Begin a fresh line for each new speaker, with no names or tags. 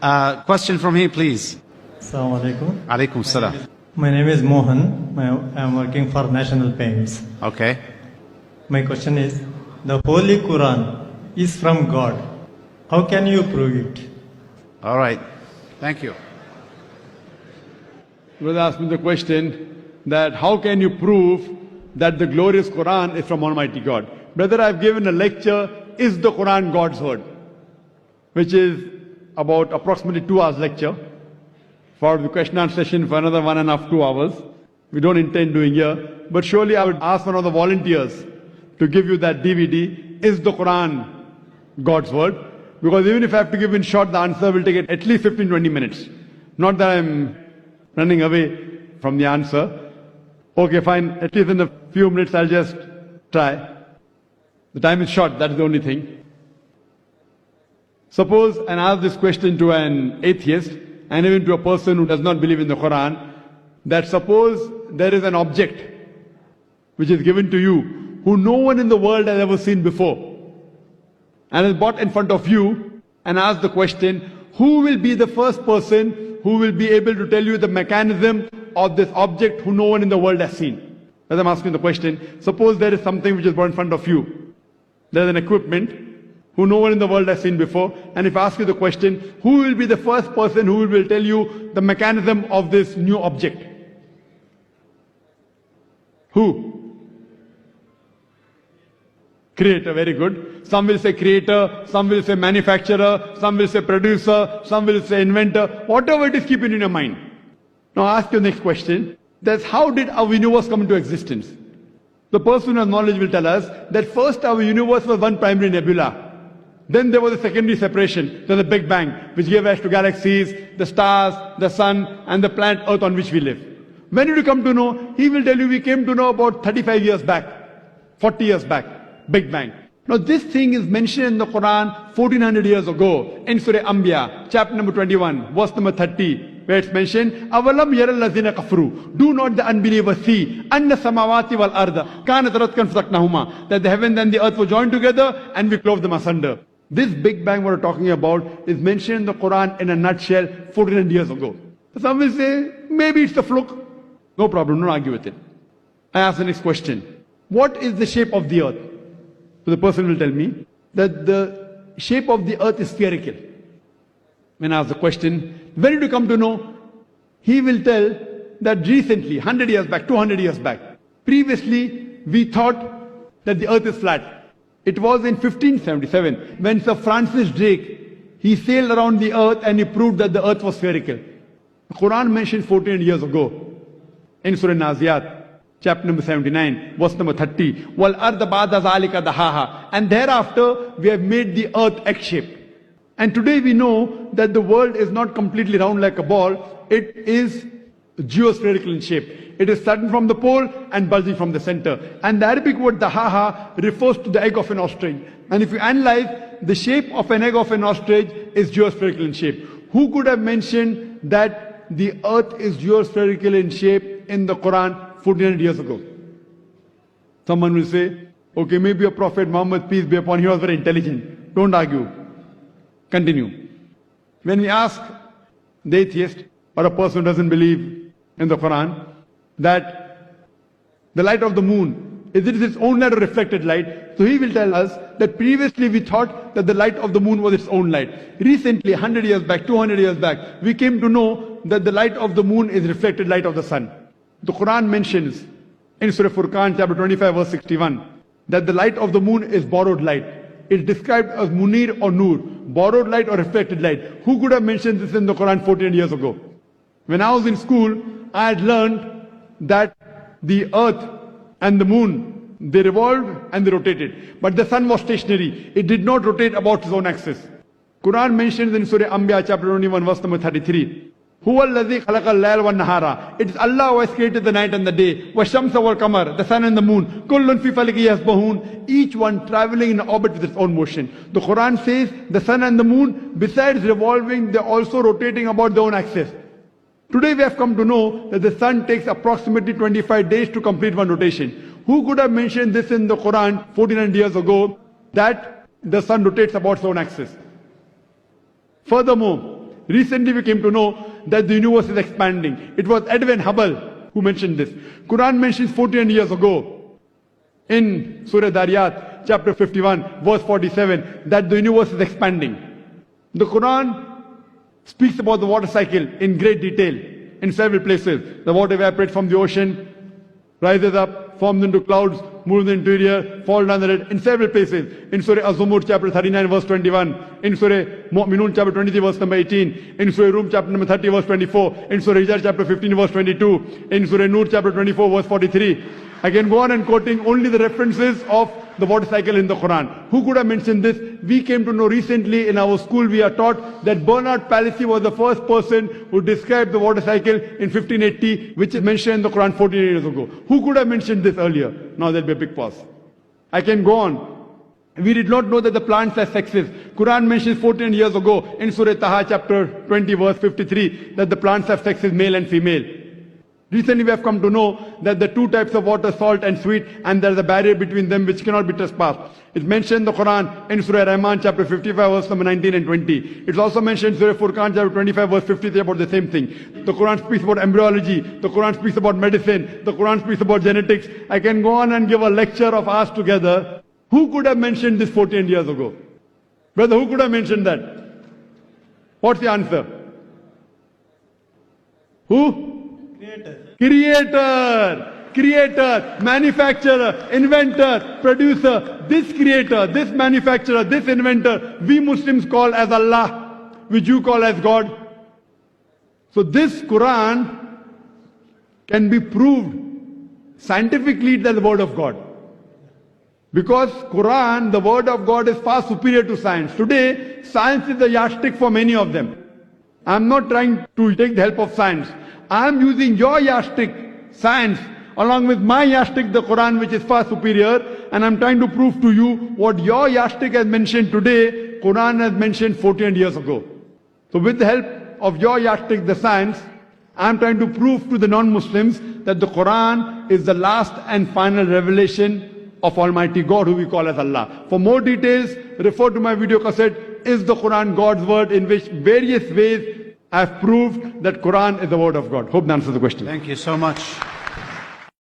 Question from here, please.
Assalamu alaikum.
Alaikum salam.
My name is Mohan. I am working for National Paints.
Okay.
My question is, the Holy Quran is from God. How can you prove it?
All right. Thank you.
Brother asked me the question that how can you prove that the glorious Quran is from Almighty God? Brother, I've given a lecture, Is the Quran God's Word? Which is about approximately 2 hours lecture. For the question and answer session for another 1.5 to 2 hours. We don't intend doing here. But surely I would ask one of the volunteers to give you that DVD, Is the Quran God's Word? Because even if I have to give in short, the answer will take at least 15-20 minutes. Not that I'm running away from the answer. Okay, fine. At least in a few minutes I'll just try. The time is short, that is the only thing. Suppose and ask this question to an atheist and even to a person who does not believe in the Quran, that suppose there is an object which is given to you who no one in the world has ever seen before and is brought in front of you and ask the question, who will be the first person who will be able to tell you the mechanism of this object who no one in the world has seen? As I'm asking the question, suppose there is something which is brought in front of you. There's an equipment who no one in the world has seen before. And if I ask you the question, who will be the first person who will tell you the mechanism of this new object? Who? Creator, very good. Some will say creator, some will say manufacturer, some will say producer, some will say inventor. Whatever it is, keep it in your mind. Now ask your next question. That's how did our universe come into existence? The person who has knowledge will tell us that first our universe was one primary nebula. Then there was a secondary separation, there's a Big Bang, which gave rise to galaxies, the stars, the sun, and the planet Earth on which we live. When did you come to know? He will tell you we came to know about 35 years back, 40 years back, Big Bang. Now this thing is mentioned in the Quran 1400 years ago in Surah Anbiya, chapter number 21, verse number 30. Where it's mentioned, Avalam yaral lazina kafru. Do not the unbelievers see anna samawati wal arda kanat ratkan fasaknahuma, that the heaven and the earth were joined together and we clove them asunder. This Big Bang we're talking about is mentioned in the Quran in a nutshell 1400 years ago. Some will say, maybe it's a fluke. No problem, don't argue with it. I ask the next question. What is the shape of the earth? So the person will tell me that the shape of the earth is spherical. When I ask the question, when did you come to know? He will tell that recently, 100 years back, 200 years back, previously we thought that the earth is flat. It was in 1577 when Sir Francis Drake, he sailed around the earth and he proved that the earth was spherical. The Quran mentions 14 years ago in Surah Naziyat, chapter number 79, verse number 30. Wal arda ba'da zalika dahaha. And thereafter we have made the earth egg-shaped. And today we know that the world is not completely round like a ball. It is geospherical in shape. It is sudden from the pole and bulging from the center. And the Arabic word dahaha refers to the egg of an ostrich. And if you analyze, the shape of an egg of an ostrich is geospherical in shape. Who could have mentioned that the earth is geospherical in shape in the Quran 1400 years ago? Someone will say, okay, maybe a Prophet Muhammad, peace be upon him, he was very intelligent. Don't argue. Continue. When we ask the atheist or a person who doesn't believe in the Quran that the light of the moon, is it its own light or reflected light? So he will tell us that previously we thought that the light of the moon was its own light. Recently, 100 years back, 200 years back, we came to know that the light of the moon is reflected light of the sun. The Quran mentions in Surah Furqan, chapter 25, verse 61, that the light of the moon is borrowed light. It's described as munir or nur, borrowed light or reflected light. Who could have mentioned this in the Quran 14 years ago? When I was in school, I had learned that the earth and the moon, they revolved and they rotated. But the sun was stationary. It did not rotate about its own axis. Quran mentions in Surah Anbiya, chapter 21, verse number 33. Huwa alladhi khalaqa al-layla wan-nahara. It is Allah who has created the night and the day. Wash-shamsa wal-qamar, the sun and the moon. Kullun fi falaki yasbahun. Each one traveling in orbit with its own motion. The Quran says the sun and the moon, besides revolving, they are also rotating about their own axis. Today we have come to know that the sun takes approximately 25 days to complete one rotation. Who could have mentioned this in the Quran 1400 years ago, that the sun rotates about its own axis? Furthermore, Recently we came to know that the universe is expanding. It was Edwin Hubble who mentioned this. Quran mentions 14 years ago in Surah Dariyat, chapter 51, verse 47, that the universe is expanding. The Quran speaks about the water cycle in great detail in several places. The water evaporates from the ocean, rises up, forms into clouds, moves in the interior, falls down the red, in several places. In Surah Az-Zumur, chapter 39, verse 21. In Surah Mu'minun, chapter 23, verse number 18. In Surah Rum, chapter number 30, verse 24. In Surah Hijr, chapter 15, verse 22. In Surah Nur, chapter 24, verse 43. I can go on and quoting only the references of the water cycle in the Quran. Who could have mentioned this? We came to know recently in our school, we are taught that Bernard Palissy was the first person who described the water cycle in 1580, which is mentioned in the Quran 14 years ago. Who could have mentioned this earlier? Now there'll be a big pause. I can go on. We did not know that the plants are sexes. Quran mentions 14 years ago in Surah Taha chapter 20 verse 53 that the plants have sexes, male and female. Recently we have come to know that the two types of water, salt and sweet, and there is a barrier between them which cannot be trespassed. It's mentioned in the Quran in Surah Rahman chapter 55 verse number 19 and 20. It's also mentioned in Surah Furqan chapter 25 verse 53 about the same thing. The Quran speaks about embryology. The Quran speaks about medicine. The Quran speaks about genetics. I can go on and give a lecture of ours together. Who could have mentioned this 14 years ago? Brother, who could have mentioned that? What's the answer? Who? Creator, manufacturer, inventor, producer. This creator, this manufacturer, this inventor, we Muslims call as Allah, which you call as God. So this Quran can be proved scientifically that the word of God. Because Quran, the word of God, is far superior to science. Today, science is the yardstick for many of them. I'm not trying to take the help of science. I'm using your yardstick, science, along with my yardstick, the Quran, which is far superior, and I'm trying to prove to you what your yardstick has mentioned today, Quran has mentioned 14 years ago. So with the help of your yardstick, the science, I'm trying to prove to the non-Muslims that the Quran is the last and final revelation of Almighty God, who we call as Allah. For more details, refer to my video cassette, Is the Quran God's Word?, in which various ways I've proved that Quran is the word of God. Hope that answers the question.
Thank you so much.